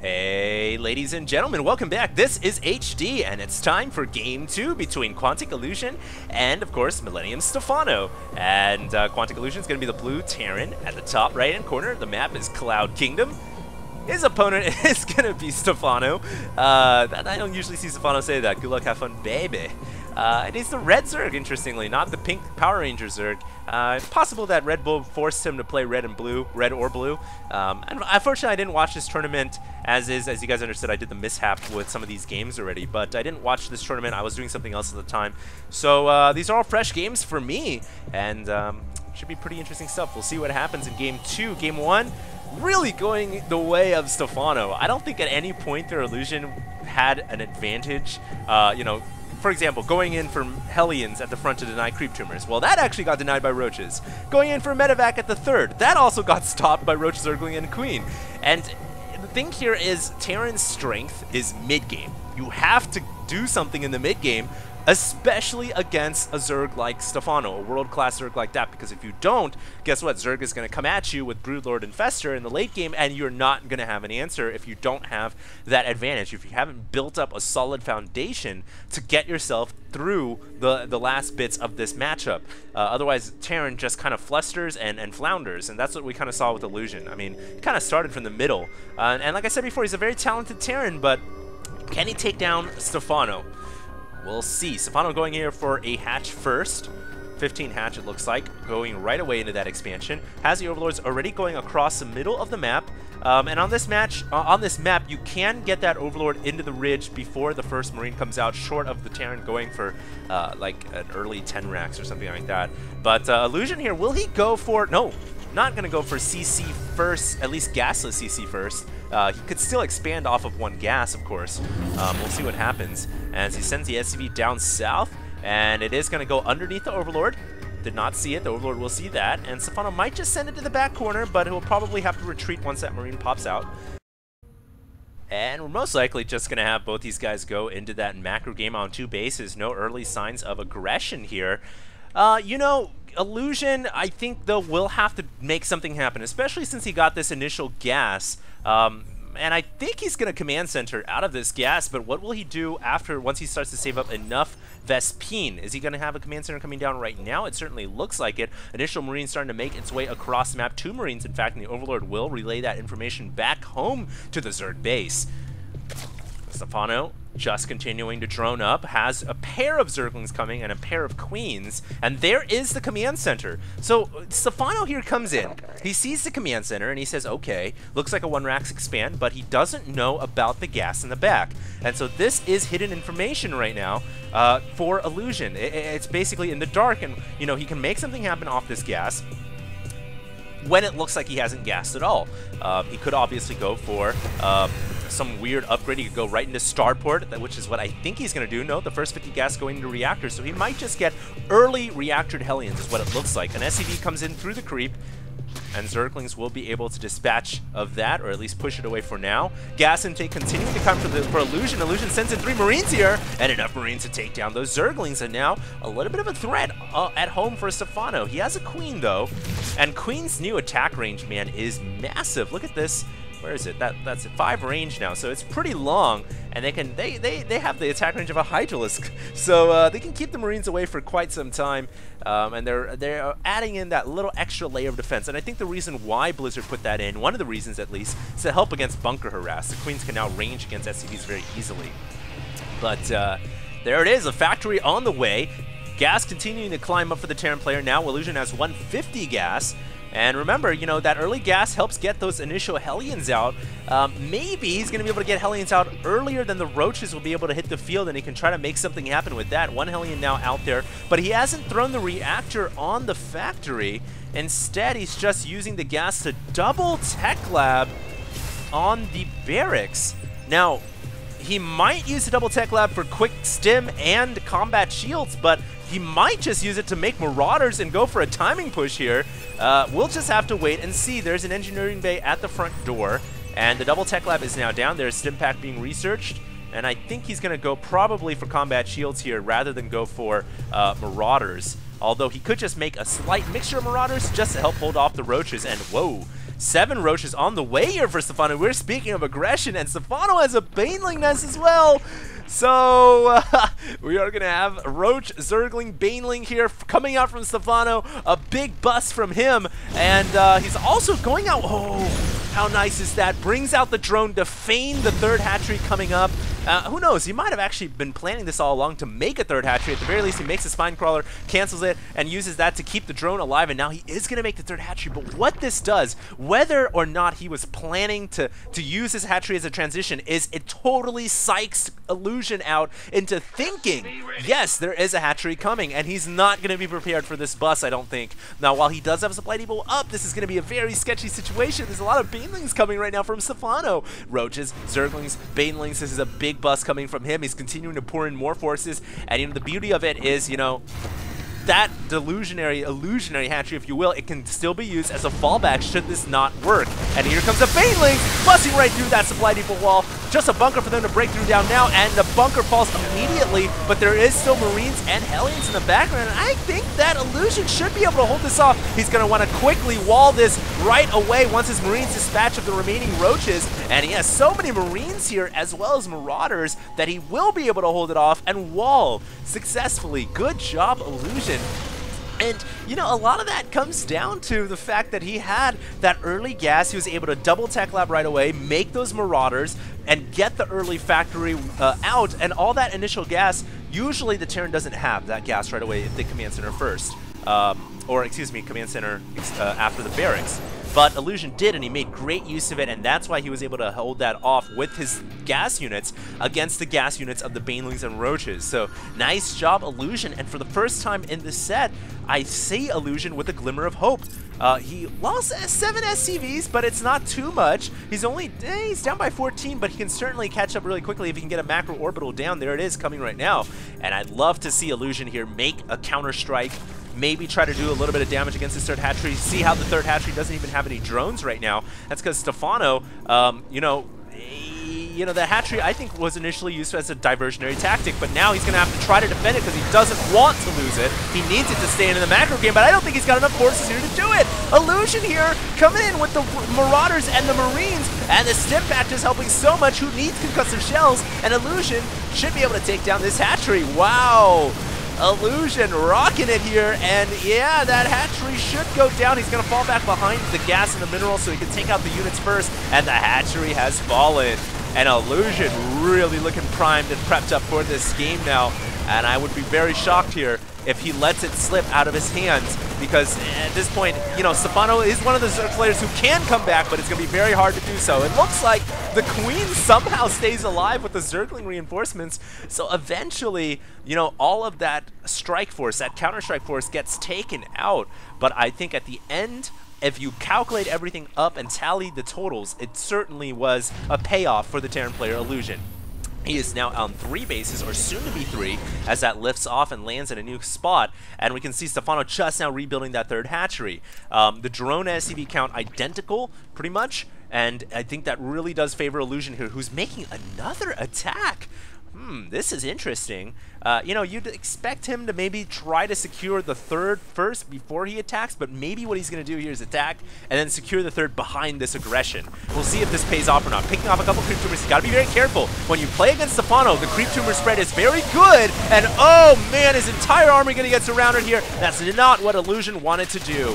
Hey, ladies and gentlemen, welcome back. This is HD, and it's time for Game 2 between Quantic Illusion and, of course, Millennium Stephano. And Quantic Illusion is going to be the blue Terran at the top right-hand corner. The map is Cloud Kingdom. His opponent is going to be Stephano. I don't usually see Stephano say that. Good luck, have fun, baby. And he's the red Zerg, interestingly, not the pink Power Ranger Zerg. It's possible that Red Bull forced him to play red and blue, red or blue. And unfortunately, I didn't watch this tournament as you guys understood. I did the mishap with some of these games already, but I didn't watch this tournament. I was doing something else at the time. So these are all fresh games for me, and should be pretty interesting stuff. We'll see what happens in Game 2. Game 1, really going the way of Stephano. I don't think at any point their Illusion had an advantage, you know. For example, going in for Hellions at the front to deny creep tumors. Well, that actually got denied by Roaches. Going in for Medevac at the third. That also got stopped by Roach, Zergling, and Queen. And the thing here is Terran's strength is mid-game. You have to do something in the mid-game, especially against a Zerg like Stephano, a world-class Zerg like that, because if you don't, guess what? Zerg is going to come at you with Broodlord and Fester in the late game, and you're not going to have an answer if you don't have that advantage, if you haven't built up a solid foundation to get yourself through the last bits of this matchup. Otherwise, Terran just kind of flusters and flounders, and that's what we kind of saw with Illusion. I mean, he kind of started from the middle, and like I said before, he's a very talented Terran, but can he take down Stephano? We'll see. Stephano going here for a hatch first. 15 hatch, it looks like, going right away into that expansion. Has the Overlords already going across the middle of the map. And on this map, you can get that Overlord into the ridge before the first Marine comes out, short of the Terran going for like an early 10 racks or something like that. But Illusion here, will he go for... No, not going to go for CC first, at least gasless CC first. He could still expand off of one gas, of course. We'll see what happens as he sends the SCV down south, and it is going to go underneath the Overlord. Did not see it. The Overlord will see that, and Stephano might just send it to the back corner, but he'll probably have to retreat once that Marine pops out. And we're most likely just going to have both these guys go into that macro game on two bases. No early signs of aggression here. You know, Illusion, I think, though, will have to make something happen, especially since he got this initial gas. And I think he's going to command center out of this gas, but what will he do once he starts to save up enough Vespine? Is he going to have a command center coming down right now? It certainly looks like it. Initial Marine starting to make its way across the map. 2 Marines, in fact, and the Overlord will relay that information back home to the Zerg base. Stephano just continuing to drone up, has a pair of Zerglings coming and a pair of Queens, and there is the command center. So Stephano here comes in, he sees the command center and he says, okay, looks like a 1-racks expand, but he doesn't know about the gas in the back. And so this is hidden information right now for Illusion. It's basically in the dark, and you know, he can make something happen off this gas when it looks like he hasn't gassed at all. He could obviously go for some weird upgrade. He could go right into Starport, which is what I think he's going to do. No, the first 50 gas going into reactors, so he might just get early reactored Hellions is what it looks like. An SCV comes in through the creep, and Zerglings will be able to dispatch of that, or at least push it away for now. Gas intake continuing to come for Illusion. Illusion sends in 3 Marines here, and enough Marines to take down those Zerglings, and now a little bit of a threat at home for Stephano. He has a Queen, though, and Queen's new attack range, man, is massive. Look at this. Where is it? That's 5 range now, so it's pretty long, and they have the attack range of a Hydralisk, so they can keep the Marines away for quite some time, and they're adding in that little extra layer of defense. And I think the reason why Blizzard put that in, one of the reasons at least, is to help against bunker harass. The Queens can now range against SCVs very easily. But there it is, a factory on the way. Gas continuing to climb up for the Terran player. Now Illusion has 150 gas. And remember, you know, that early gas helps get those initial Hellions out. Maybe he's going to be able to get Hellions out earlier than the Roaches will be able to hit the field, and he can try to make something happen with that. 1 Hellion now out there, but he hasn't thrown the reactor on the factory. Instead, he's just using the gas to double Tech Lab on the barracks. Now, he might use the double Tech Lab for quick stim and combat shields, but he might just use it to make Marauders and go for a timing push here. We'll just have to wait and see. There's an engineering bay at the front door, and the double Tech Lab is now down. There's stim pack being researched, and I think he's going to go probably for combat shields here rather than go for Marauders. although he could just make a slight mixture of Marauders just to help hold off the Roaches. And whoa, 7 Roaches on the way here for Stephano. We're speaking of aggression, and Stephano has a Baneling nest as well. So, we are going to have Roach, Zergling, Baneling here coming out from Stephano. A big bust from him, and he's also going out. Oh, how nice is that? Brings out the drone to feign the 3rd hatchery coming up. Who knows? He might have actually been planning this all along to make a 3rd hatchery. At the very least, he makes a spine crawler, cancels it, and uses that to keep the drone alive. And now he is going to make the 3rd hatchery. But what this does, whether or not he was planning to use his hatchery as a transition, is it totally psychs Illusion out into thinking, yes, there is a hatchery coming, and he's not going to be prepared for this bus, I don't think. Now, while he does have Supply Depot up, this is going to be a very sketchy situation. There's a lot of Banelings coming right now from Stephano. Roaches, Zerglings, Banelings, this is a big bus coming from him. He's continuing to pour in more forces, and you know, the beauty of it is, you know, that illusionary hatchery, if you will, it can still be used as a fallback should this not work. And here comes a Baneling, busting right through that Supply Depot wall. Just a bunker for them to break through down now, and the bunker falls immediately, but there is still Marines and Hellions in the background, and I think that Illusion should be able to hold this off. He's going to want to quickly wall this right away once his Marines dispatch of the remaining Roaches, and he has so many Marines here as well as Marauders that he will be able to hold it off and wall successfully. Good job, Illusion. And, you know, a lot of that comes down to the fact that he had that early gas. He was able to double tech lab right away, make those Marauders, and get the early factory out. And all that initial gas, usually the Terran doesn't have that gas right away if they command center first. Or, excuse me, command center after the barracks. But Illusion did, and he made great use of it, and that's why he was able to hold that off with his gas units against the gas units of the Banelings and Roaches. So, nice job, Illusion, and for the first time in this set, I see Illusion with a glimmer of hope. He lost 7 SCVs, but it's not too much. He's only, he's down by 14, but he can certainly catch up really quickly if he can get a macro orbital down. There it is coming right now, and I'd love to see Illusion here make a counter strike. Maybe try to do a little bit of damage against this 3rd hatchery. See how the 3rd hatchery doesn't even have any drones right now. That's because Stephano, you know, the hatchery I think was initially used as a diversionary tactic, but now he's going to have to try to defend it because he doesn't want to lose it. He needs it to stay in the macro game, but I don't think he's got enough forces here to do it. Illusion here coming in with the Marauders and the Marines, and the stim patch is helping so much. Who needs concussive shells? And Illusion should be able to take down this hatchery. Wow. Illusion rocking it here, and yeah, that hatchery should go down. He's going to fall back behind the gas and the mineral so he can take out the units first, and the hatchery has fallen. And Illusion really looking primed and prepped up for this game now, and I would be very shocked here if he lets it slip out of his hands, because at this point, you know, Stephano is one of the Zerg players who can come back, but it's going to be very hard to do so. It looks like the Queen somehow stays alive with the Zergling reinforcements, so eventually, you know, all of that strike force, that counter-strike force gets taken out, but I think at the end, if you calculate everything up and tally the totals, it certainly was a payoff for the Terran player Illusion. He is now on 3 bases, or soon to be 3, as that lifts off and lands in a new spot. And we can see Stephano just now rebuilding that 3rd hatchery. The drone SCV count identical, pretty much. And I think that really does favor Illusion here, who's making another attack. This is interesting. You know, you'd expect him to maybe try to secure the 3rd first before he attacks, but maybe what he's going to do here is attack and then secure the 3rd behind this aggression. We'll see if this pays off or not. Picking off a couple creep tumors, you got to be very careful. When you play against Stephano, the creep tumor spread is very good, and oh man, his entire army going to get surrounded here. That's not what Illusion wanted to do.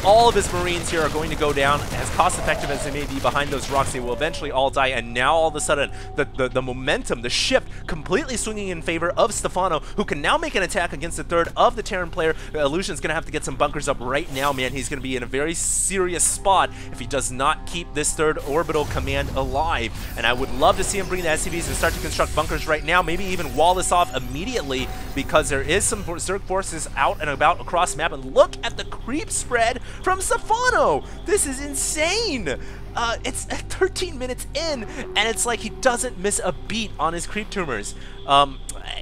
All of his Marines here are going to go down. As cost-effective as they may be behind those rocks, they will eventually all die, and now all of a sudden, the momentum, the shift, completely swinging in favor of Stephano, who can now make an attack against the 3rd of the Terran player. Illusion's going to have to get some bunkers up right now, man. He's going to be in a very serious spot if he does not keep this 3rd orbital command alive, and I would love to see him bring the SCVs and start to construct bunkers right now, maybe even wall this off immediately, because there is some Zerg forces out and about across the map, and look at the creep spread from Stephano. This is insane. It's 13 minutes in, and it's like he doesn't miss a beat on his creep tumors.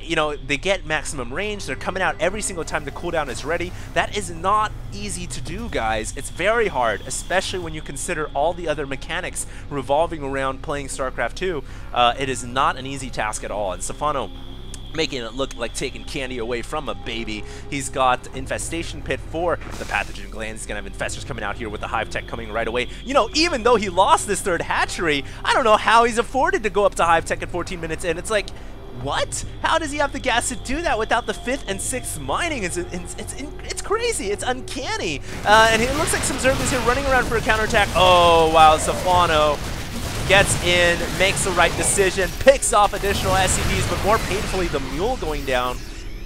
You know, they get maximum range. They're coming out every single time the cooldown is ready. That is not easy to do, guys. It's very hard, especially when you consider all the other mechanics revolving around playing StarCraft 2. It is not an easy task at all, and Stephano making it look like taking candy away from a baby. He's got Infestation Pit for the Pathogen Glands. He's going to have Infestors coming out here with the Hive Tech coming right away. You know, even though he lost this third hatchery, I don't know how he's afforded to go up to Hive Tech at 14 minutes in. It's like, what? How does he have the gas to do that without the 5th and 6th mining? It's crazy. It's uncanny. And it looks like some Zerglings here running around for a counterattack. Oh, wow, Stephano gets in, makes the right decision, picks off additional SCVs, but more painfully, the Mule going down.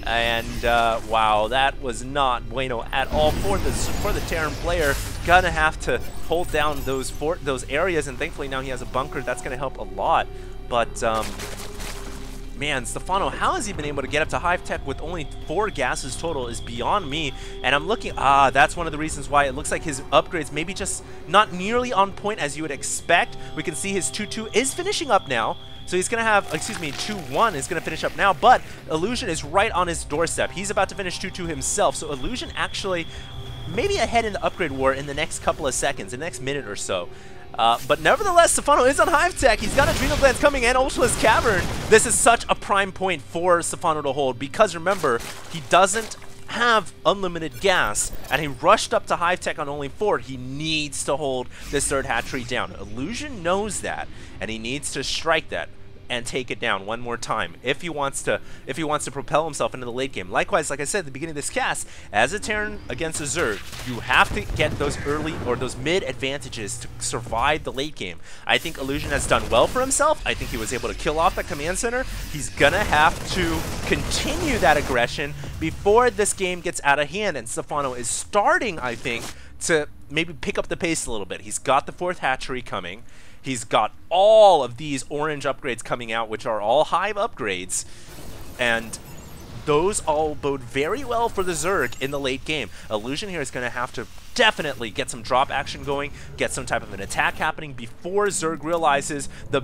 And wow, that was not bueno at all for the Terran player. Gonna have to hold down those areas, and thankfully now he has a bunker. That's gonna help a lot. But man, Stephano, how has he been able to get up to Hive Tech with only 4 gases total is beyond me. And I'm looking, that's one of the reasons why it looks like his upgrades maybe just not nearly on point as you would expect. We can see his 2-2 is finishing up now. So he's going to have, 2-1 is going to finish up now, but Illusion is right on his doorstep. He's about to finish 2-2 himself, so Illusion actually maybe ahead in the upgrade war in the next couple of seconds, the next minute or so. But nevertheless, Stephano is on Hive Tech. He's got Adrenal Glands coming and Ultralisk Cavern. This is such a prime point for Stephano to hold because remember, he doesn't have unlimited gas, and he rushed up to Hive Tech on only 4. He needs to hold this third hatchery down. Illusion knows that, and he needs to strike that and take it down one more time if he wants to propel himself into the late game. Likewise, like I said at the beginning of this cast, as a Terran against a Zerg, you have to get those early or those mid advantages to survive the late game. I think Illusion has done well for himself. I think he was able to kill off that command center. He's gonna have to continue that aggression before this game gets out of hand, and Stephano is starting, I think, to maybe pick up the pace a little bit. He's got the 4th hatchery coming. He's got all of these orange upgrades coming out, which are all Hive upgrades, and those all bode very well for the Zerg in the late game. Illusion here is going to have to definitely get some drop action going, get some type of an attack happening before Zerg realizes the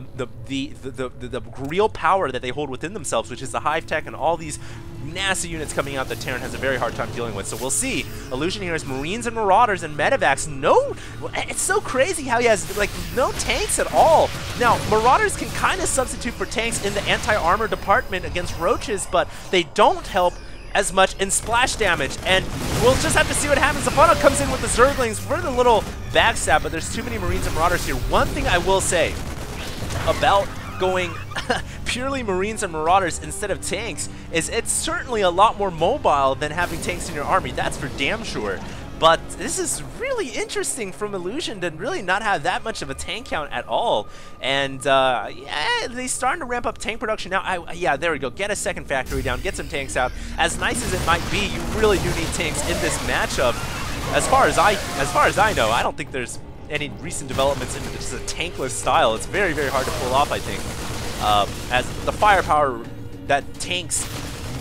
real power that they hold within themselves, which is the Hive Tech and all these nasty units coming out that Terran has a very hard time dealing with. So we'll see. Illusion here is Marines and Marauders and Medivacs. No, it's so crazy how he has like no tanks at all. Now, Marauders can kind of substitute for tanks in the anti-armor department against Roaches, but they don't help as much in splash damage, and we'll just have to see what happens. Stephano comes in with the Zerglings for the little backstab, but there's too many Marines and Marauders here. One thing I will say about going purely Marines and Marauders instead of tanks is it's certainly a lot more mobile than having tanks in your army, that's for damn sure. But this is really interesting from Illusion to really not have that much of a tank count at all. And yeah, they're starting to ramp up tank production now. Yeah, there we go. Get a second factory down, get some tanks out. As nice as it might be, you really do need tanks in this matchup. As far as I know, I don't think there's any recent developments into just a tankless style. It's very, very hard to pull off, I think. As the firepower that tanks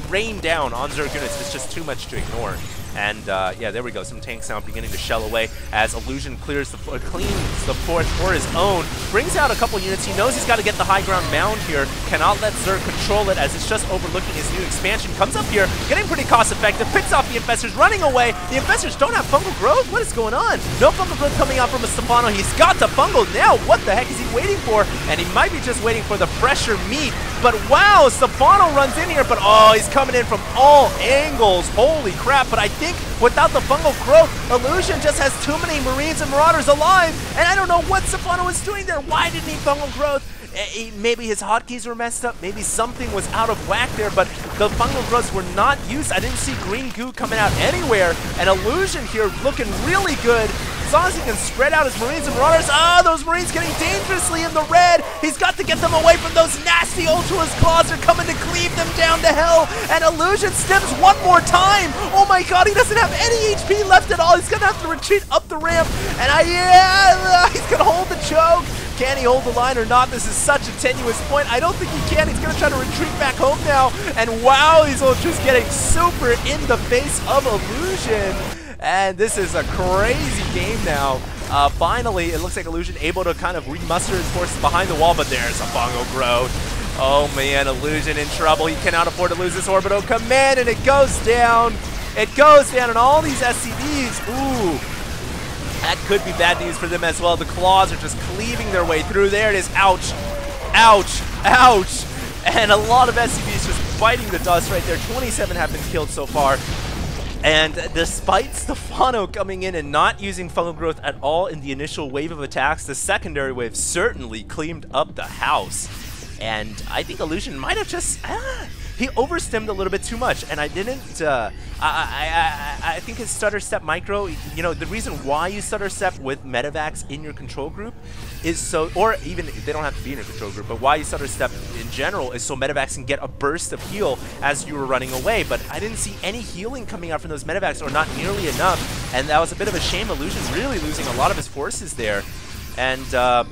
rain down on Zerg units is just too much to ignore. And yeah, there we go. Some tanks now beginning to shell away as Illusion cleans the 4th for his own. Brings out a couple units. He knows he's got to get the high ground mound here. Cannot let Zerg control it as it's just overlooking his new expansion. Comes up here, getting pretty cost effective. Picks off the Infestors, running away. The Infestors don't have fungal growth. What is going on? No fungal growth coming out from a Stephano. He's got the fungal now. What the heck is he waiting for? And he might be just waiting for the fresher meat. But wow, Stephano runs in here, but oh, he's coming in from all angles. Holy crap. But I think without the fungal growth, Illusion just has too many Marines and Marauders alive, and I don't know what Stephano is doing there. Why didn't he fungal growth? Maybe his hotkeys were messed up, maybe something was out of whack there, but the fungal growths were not used. I didn't see green goo coming out anywhere, and Illusion here looking really good. As long as he can spread out his Marines and Marauders. Those Marines getting dangerously in the red. He's got to get them away from those nasty Ultralisk claws. They're coming to cleave them down to hell, and Illusion steps one more time. Oh my god, he doesn't have any HP left at all. He's gonna have to retreat up the ramp, and he's gonna hold the choke. Can he hold the line or not? This is such a tenuous point. I don't think he can. He's going to try to retreat back home now. And wow, these Ultras getting super in the face of Illusion. And this is a crazy game now. Finally, it looks like Illusion able to kind of remuster his forces behind the wall, but there's a fungal growth. Oh man, Illusion in trouble. He cannot afford to lose this Orbital Command, and it goes down. It goes down, and all these SCVs, ooh. That could be bad news for them as well. The claws are just cleaving their way through. There it is. Ouch. Ouch. Ouch. And a lot of SCVs just biting the dust right there. 27 have been killed so far. And despite Stephano coming in and not using fungal growth at all in the initial wave of attacks, the secondary wave certainly cleaned up the house. And I think Illusion might have just... he overstimmed a little bit too much, and I didn't... I think his stutter step micro, you know, the reason why you stutter step with Medivacs in your control group is so, or even they don't have to be in your control group, but why you stutter step in general is so Medivacs can get a burst of heal as you were running away. But I didn't see any healing coming out from those Medivacs, or not nearly enough, and that was a bit of a shame. Illusion really losing a lot of his forces there, and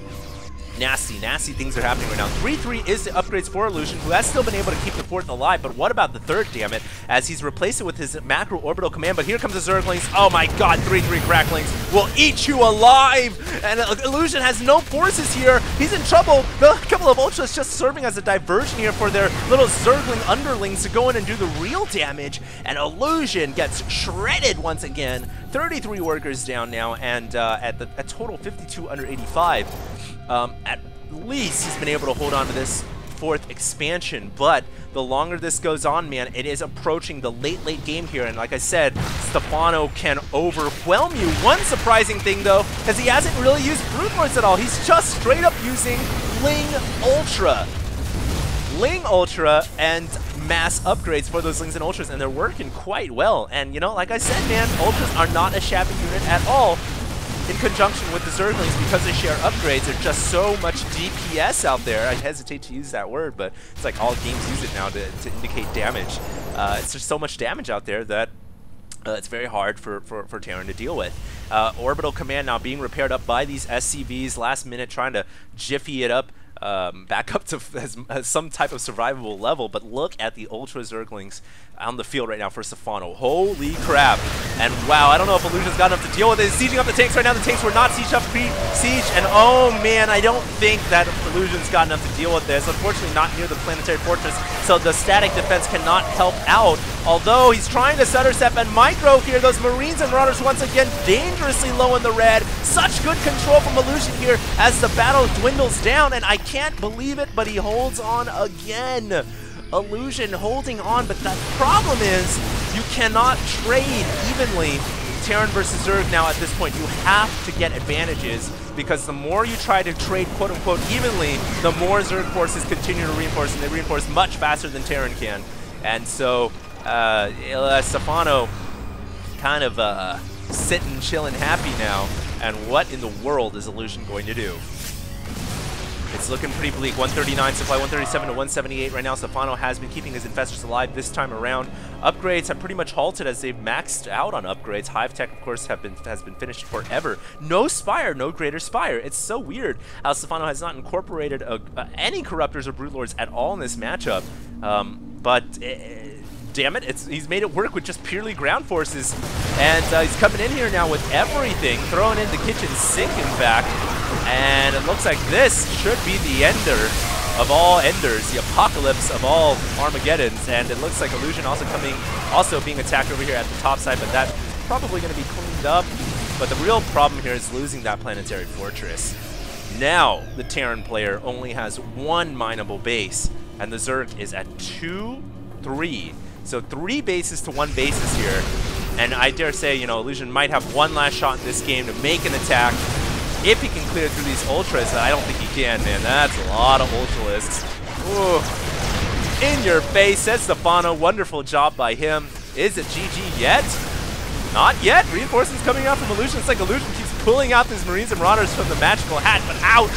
nasty things are happening right now. 3-3 is the upgrades for Illusion, who has still been able to keep the fourth alive, but what about the third, damn it, as he's replaced it with his macro orbital command. But here comes the Zerglings. Oh my god, 3-3 Cracklings will eat you alive, and Illusion has no forces here. He's in trouble. A couple of Ultras just serving as a diversion here for their little Zergling underlings to go in and do the real damage, and Illusion gets shredded once again. 33 workers down now, and at total 52 under 85. At least he's been able to hold on to this fourth expansion, but the longer this goes on, man, it is approaching the late game here, and like I said, Stephano can overwhelm you. One surprising thing, though, is he hasn't really used Brood Lords at all. He's just straight up using Ling Ultra. Ling Ultra and mass upgrades for those Lings and Ultras, and they're working quite well. And, you know, like I said, man, Ultras are not a shabby unit at all. In conjunction with the Zerglings, because they share upgrades, there's just so much DPS out there. I hesitate to use that word, but it's like all games use it now to indicate damage. It's just so much damage out there that it's very hard for Terran to deal with. Orbital command now being repaired up by these SCVs, last minute trying to jiffy it up back up to some type of survivable level. But look at the Ultra Zerglings on the field right now for Stephano. Holy crap. And wow, I don't know if Illusion's got enough to deal with it. He's sieging up the tanks right now. The tanks were not sieged up pre-siege. And oh man, I don't think that Illusion's got enough to deal with this. Unfortunately, not near the planetary fortress, so the static defense cannot help out. Although he's trying to stutter step and micro here. Those Marines and Marauders once again dangerously low in the red. Such good control from Illusion here as the battle dwindles down. And I can't believe it, but he holds on again. Illusion holding on, but the problem is you cannot trade evenly Terran versus Zerg now at this point. You have to get advantages, because the more you try to trade quote-unquote evenly, the more Zerg forces continue to reinforce, and they reinforce much faster than Terran can. And so Stephano kind of sitting, chilling, happy now. And what in the world is Illusion going to do? It's looking pretty bleak. 139 supply, 137 to 178 right now. Stephano has been keeping his infestors alive this time around. Upgrades have pretty much halted as they've maxed out on upgrades. Hive Tech, of course, has been finished forever. No Spire, no Greater Spire. It's so weird how Stephano has not incorporated any Corruptors or Broodlords at all in this matchup. Damn it, he's made it work with just purely ground forces. And he's coming in here now with everything, throwing in the kitchen sink, in fact. And it looks like this should be the ender of all enders, the apocalypse of all Armageddons. And it looks like Illusion also being attacked over here at the top side, but that's probably going to be cleaned up. But the real problem here is losing that planetary fortress. Now the Terran player only has one mineable base, and the Zerg is at 2-3. So 3 bases to 1 bases here. And I dare say, you know, Illusion might have one last shot in this game to make an attack. If he can clear through these Ultras, I don't think he can, man. That's a lot of Ultralisks. Ooh. In your face, says Stephano. Wonderful job by him. Is it GG yet? Not yet. Reinforcements coming out from Illusion. It's like Illusion keeps pulling out these Marines and Marauders from the magical hat, but ouch!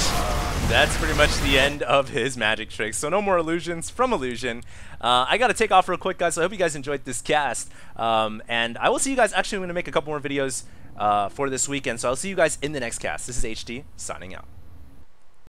That's pretty much the end of his magic tricks. So no more Illusions from Illusion. I got to take off real quick, guys. So I hope you guys enjoyed this cast. And I will see you guys. Actually, I'm going to make a couple more videos for this weekend. So I'll see you guys in the next cast. This is HD, signing out.